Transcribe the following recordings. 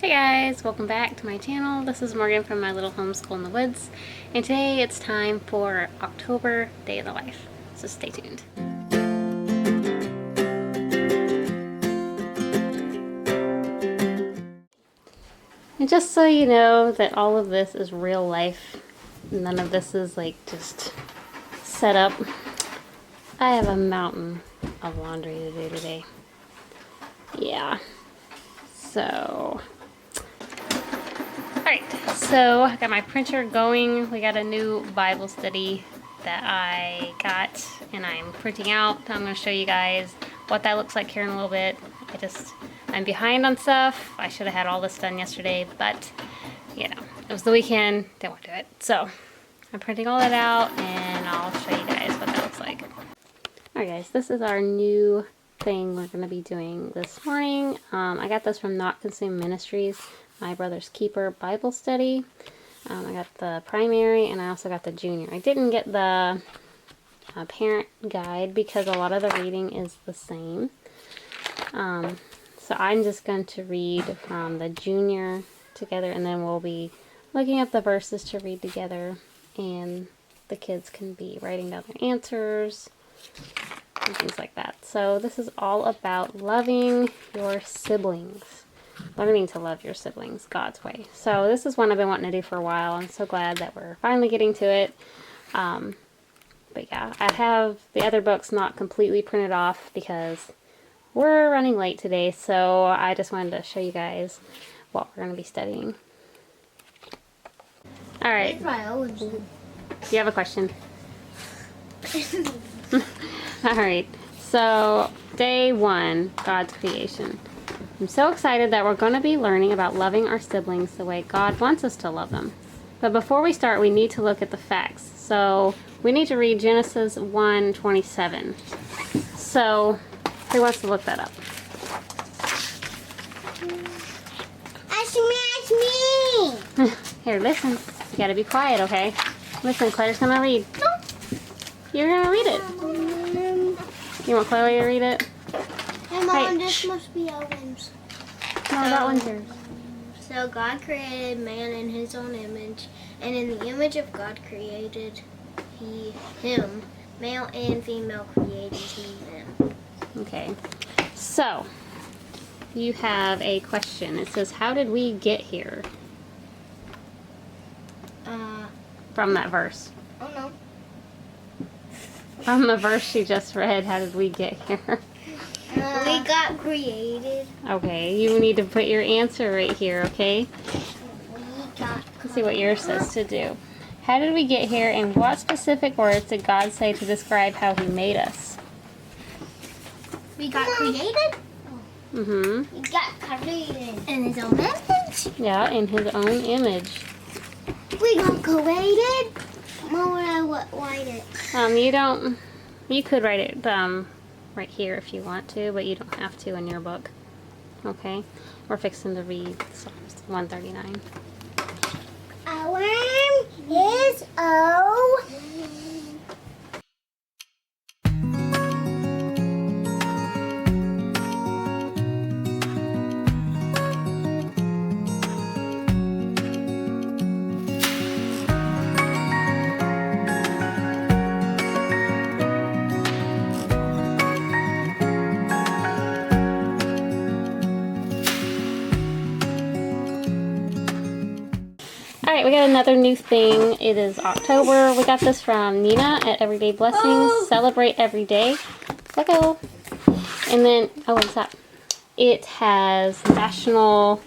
Hey guys, welcome back to my channel. This is Morgan from my little homeschool in the woods, and today it's time for October Day in the Life, so stay tuned. And just so you know that all of this is real life, none of this is like just set up. I have a mountain of laundry to do today. Yeah, so alright, so I got my printer going. We got a new Bible study that I got and I'm printing out. I'm going to show you guys what that looks like here in a little bit. I'm behind on stuff. I should have had all this done yesterday, but you know, it was the weekend, didn't want to do it. So I'm printing all that out and I'll show you guys what that looks like. Alright guys, this is our new thing we're going to be doing this morning. I got this from Not Consume Ministries, my brother's keeper Bible study. I got the primary and I also got the junior. I didn't get the parent guide because a lot of the reading is the same. So I'm just going to read from the junior together, and then we'll be looking up the verses to read together, and the kids can be writing down their answers and things like that. So this is all about loving your siblings. Learning to love your siblings God's way. So this is one I've been wanting to do for a while. I'm so glad that we're finally getting to it. But yeah, I have the other books not completely printed off because we're running late today. So I just wanted to show you guys what we're going to be studying. All right. Do you have a question? All right. So day 1, God's creation. I'm so excited that we're going to be learning about loving our siblings the way God wants us to love them. But before we start, we need to look at the facts. So we need to read Genesis 1:27. So who wants to look that up? Ask me. Here, listen. You got to be quiet, okay? Listen, Claire's going to read. No. You're going to read it. You want Chloe to read it? Hey, Mom, this must be Owen's. No, that one's yours. So God created man in his own image, and in the image of God created he him. Male and female created he them. Okay. So, you have a question. It says, how did we get here? From that verse. Oh, no. From the verse she just read, how did we get here? We got created. Okay, you need to put your answer right here, okay? Let's see what yours says to do. How did we get here, and what specific words did God say to describe how he made us? We got created? Mm-hmm. We got created. In his own image? Yeah, in his own image. We got created? Mom, would I write it? You could write it right here if you want to, but you don't have to in your book. Okay? We're fixing to read Psalms 139. Our is O. Alright, we got another new thing. It is October. We got this from Nina at Everyday Blessings. Oh. Celebrate every day. Let go. And then, oh, what's that? It has National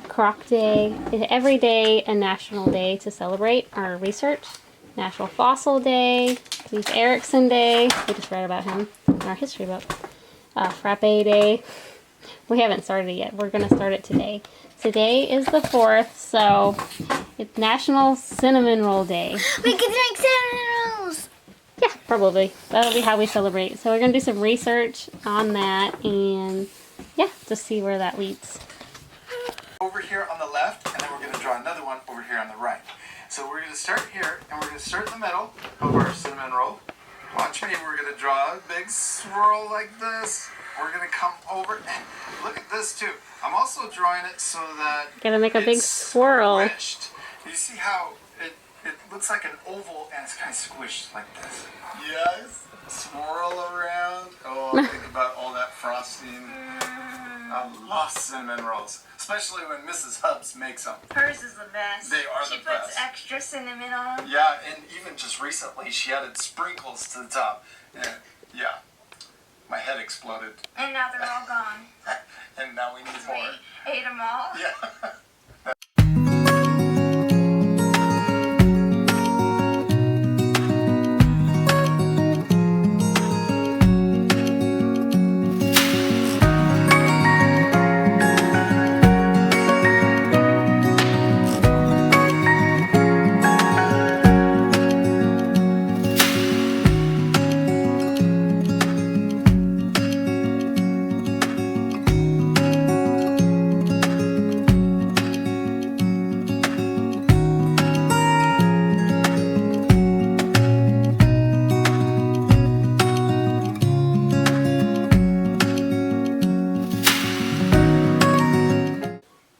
Croc Day. Every day a national day to celebrate our research. National Fossil Day. Leif Erikson Day. We just read about him in our history book. Frappe Day. We haven't started it yet. We're going to start it today. Today is the 4th, so it's National Cinnamon Roll Day. We can drink cinnamon rolls. Yeah, probably. That'll be how we celebrate. So we're going to do some research on that and, yeah, just see where that leads. Over here on the left, and then we're going to draw another one over here on the right. So we're going to start here, and we're going to start in the middle of our cinnamon roll. Watch me, we're going to draw a big swirl like this. we're gonna come over and look at this too. I'm also drawing it so that Gotta make a big it's swirl. squished. You see how it looks like an oval and it's kind of squished like this. Yes. Swirl around. Oh, think about all that frosting. I love cinnamon rolls, especially when Mrs. Hubbs makes them. Hers is the best. They are the She puts best. extra cinnamon on them. Yeah, and even just recently she added sprinkles to the top. And yeah, my head exploded. And now they're all gone. And now we need more. We ate them all. Yeah.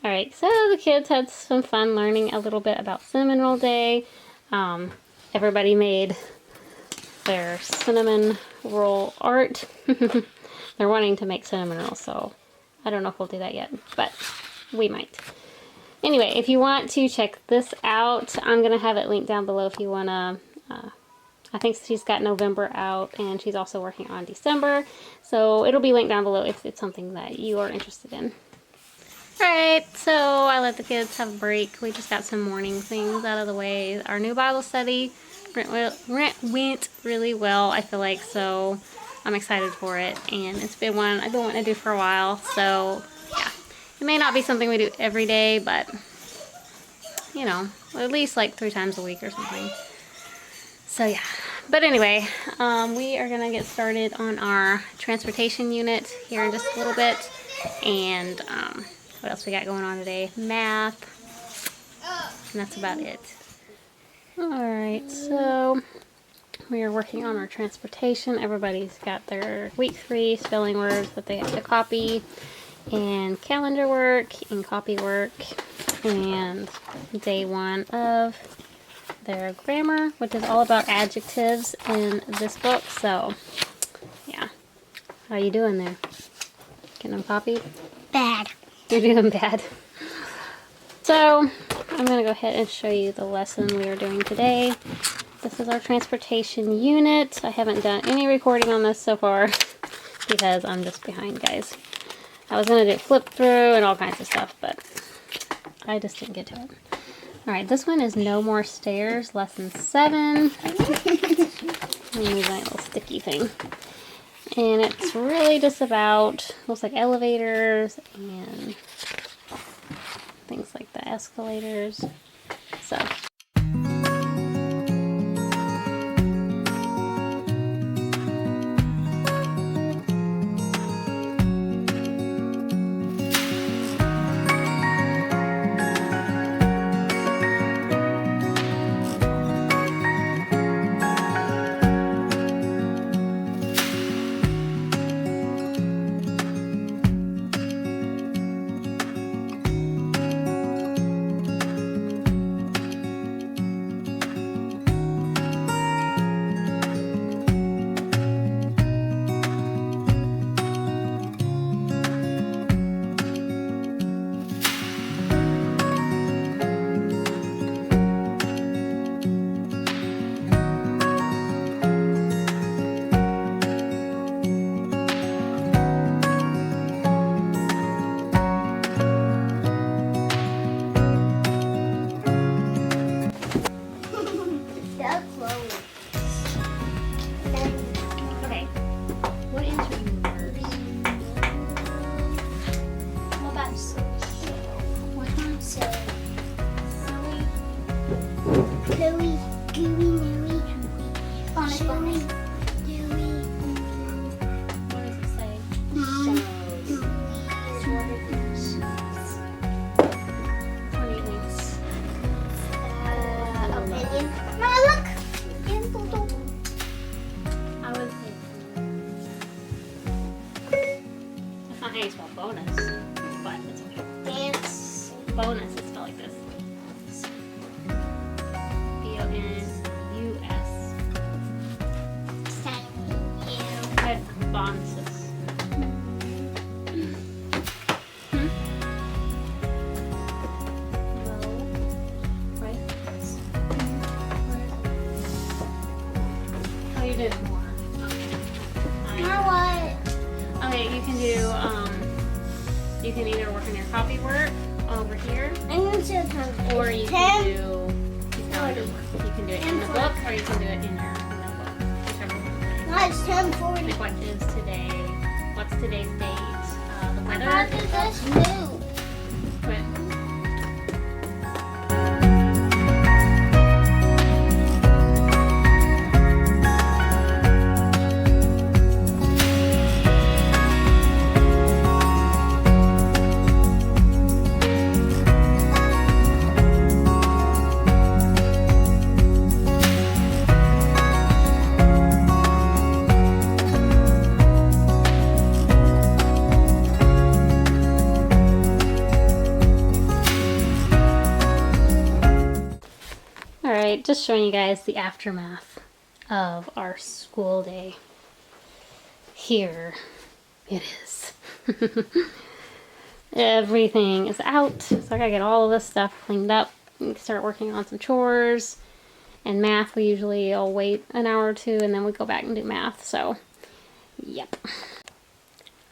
Alright, so the kids had some fun learning a little bit about Cinnamon Roll Day. Everybody made their cinnamon roll art. They're wanting to make cinnamon rolls, so I don't know if we'll do that yet, but we might. Anyway, if you want to check this out, I'm going to have it linked down below if you want to. I think she's got November out, and she's also working on December, so it'll be linked down below if it's something that you are interested in. Alright, so I let the kids have a break. We just got some morning things out of the way. Our new Bible study went really well, I feel like, so I'm excited for it. And it's been one I've been wanting to do for a while, so yeah. It may not be something we do every day, but, you know, at least like 3 times a week or something. So yeah. But anyway, we are going to get started on our transportation unit here in just a little bit. And, what else we got going on today? Math. And that's about it. Alright, so we are working on our transportation. Everybody's got their week 3 spelling words that they have to copy, and calendar work, and copy work, and day 1 of their grammar, which is all about adjectives in this book. So, yeah. How you doing there? Getting them copied? Bad. You're doing bad. So, I'm going to go ahead and show you the lesson we are doing today. This is our transportation unit. I haven't done any recording on this so far because I'm just behind, guys. I was going to do flip through and all kinds of stuff, but I just didn't get to it. Alright, this one is No More Stairs, lesson 7. Let me move my little sticky thing. And it's really just about, looks like elevators and things like the escalators. So. bonus is spelled like this. B-O-N-U-S. Advances. How you doing more? More what? Okay, you can do, you can either work on your copy work over here, I'm going to time. or you can do calendar work. You can do it in the book, or you can do it in your notebook. Whichever one. No, it's 10:40. Like what is today? What's today's date? The I weather. thought that that's new. What? Alright, just showing you guys the aftermath of our school day. Here it is. Everything is out, so I gotta get all of this stuff cleaned up and start working on some chores. And math, we usually all wait an hour or two and then we go back and do math, so yep.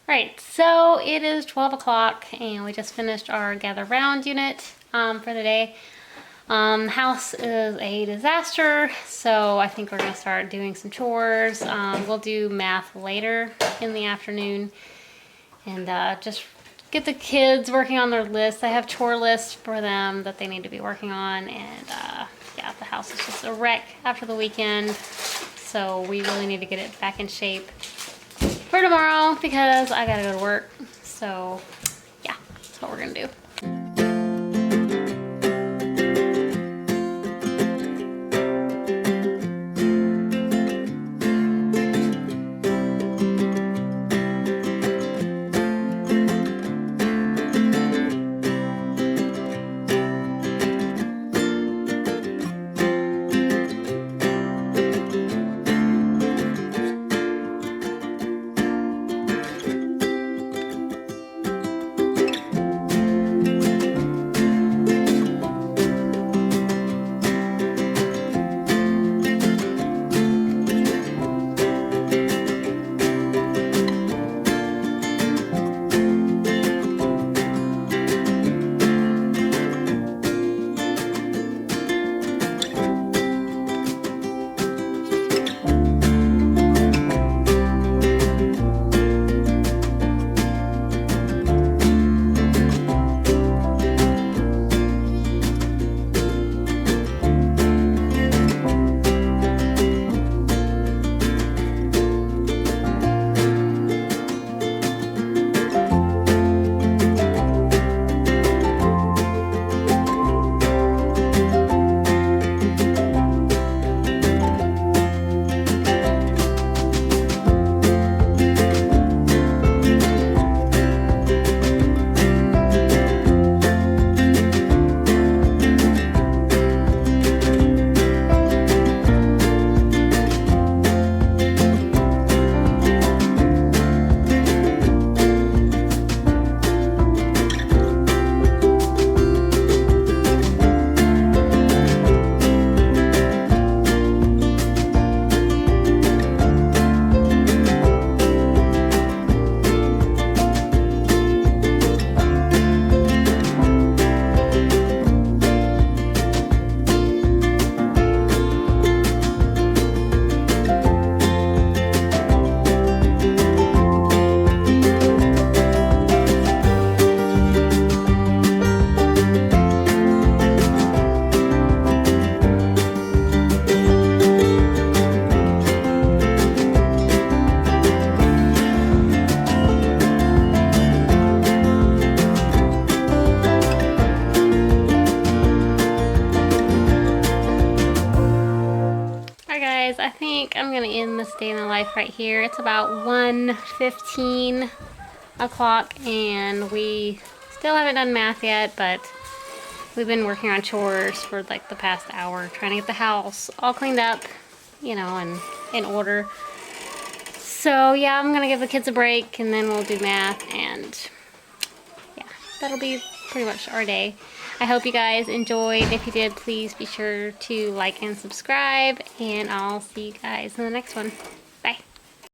Alright, so it is 12 o'clock and we just finished our gather round unit for the day. House is a disaster, so I think we're gonna start doing some chores. We'll do math later in the afternoon and just get the kids working on their lists. I have chore lists for them that they need to be working on, and yeah, the house is just a wreck after the weekend, so we really need to get it back in shape for tomorrow because I gotta go to work. So yeah, that's what we're gonna do. I think I'm gonna end this day in the life right here. It's about 1:15 o'clock and we still haven't done math yet, but we've been working on chores for like the past hour, trying to get the house all cleaned up, you know, and in order. So yeah, I'm gonna give the kids a break and then we'll do math, and yeah, that'll be pretty much our day. I hope you guys enjoyed. If you did, please be sure to like and subscribe, and I'll see you guys in the next one.